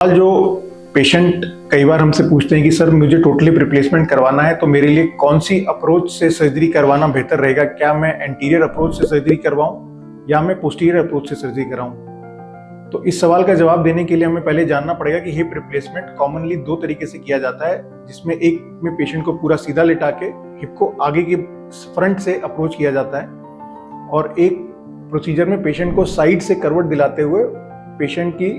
जो पेशेंट कई बार हमसे पूछते हैं कि सर मुझे टोटली रिप्लेसमेंट करवाना है तो मेरे लिए कौन सी अप्रोच से सर्जरी करवाना बेहतर रहेगा, क्या मैं एंटीरियर अप्रोच से सर्जरी करवाऊं या मैं पोस्टीरियर अप्रोच से सर्जरी कराऊं। तो इस सवाल का जवाब देने के लिए हमें पहले जानना पड़ेगा कि हिप रिप्लेसमेंट कॉमनली दो तरीके से किया जाता है, जिसमें एक में पेशेंट को पूरा सीधा लिटा के हिप को आगे के फ्रंट से अप्रोच किया जाता है और एक प्रोसीजर में पेशेंट को साइड से करवट दिलाते हुए पेशेंट की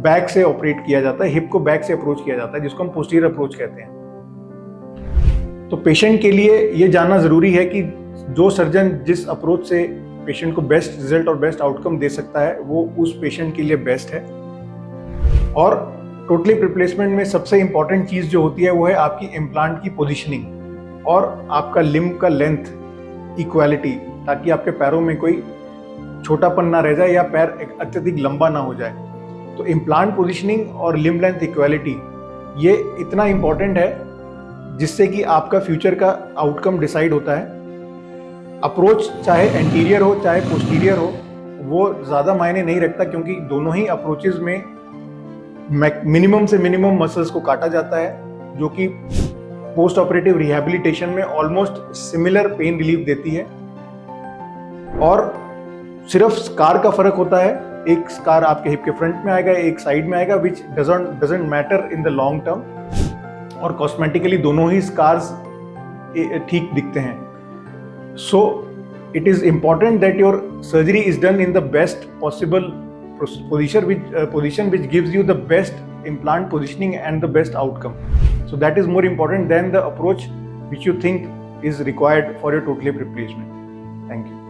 बैक से ऑपरेट किया जाता है, हिप को बैक से अप्रोच किया जाता है, जिसको हम पोस्टीरियर अप्रोच कहते हैं। तो पेशेंट के लिए ये जानना जरूरी है कि जो सर्जन जिस अप्रोच से पेशेंट को बेस्ट रिजल्ट और बेस्ट आउटकम दे सकता है वो उस पेशेंट के लिए बेस्ट है। और टोटली रिप्लेसमेंट में सबसे इंपॉर्टेंट चीज जो होती है वो है आपकी इम्प्लांट की पोजिशनिंग और आपका लिम्ब का लेंथ इक्वालिटी, ताकि आपके पैरों में कोई छोटापन ना रह जाए या पैर अत्यधिक लंबा ना हो जाए। तो इम्प्लांट पोजीशनिंग और लिम्ब लेंथ इक्वालिटी ये इतना इम्पोर्टेंट है जिससे कि आपका फ्यूचर का आउटकम डिसाइड होता है। अप्रोच चाहे एंटीरियर हो चाहे पोस्टीरियर हो वो ज़्यादा मायने नहीं रखता, क्योंकि दोनों ही अप्रोचेज में मिनिमम से मिनिमम मसल्स को काटा जाता है, जो कि पोस्ट ऑपरेटिव रिहैबिलिटेशन में ऑलमोस्ट सिमिलर पेन रिलीफ देती है। और सिर्फ स्कार का फर्क होता है, एक स्कार आपके हिप के फ्रंट में आएगा, एक साइड में आएगा, विच doesn't matter in the long term, और कॉस्मेटिकली दोनों ही स्कार्स ठीक दिखते हैं। So it is important that your surgery is done in the best possible position which gives you the best implant positioning and the best outcome. So that is more important than the approach which you think is required for your total hip replacement. Thank you.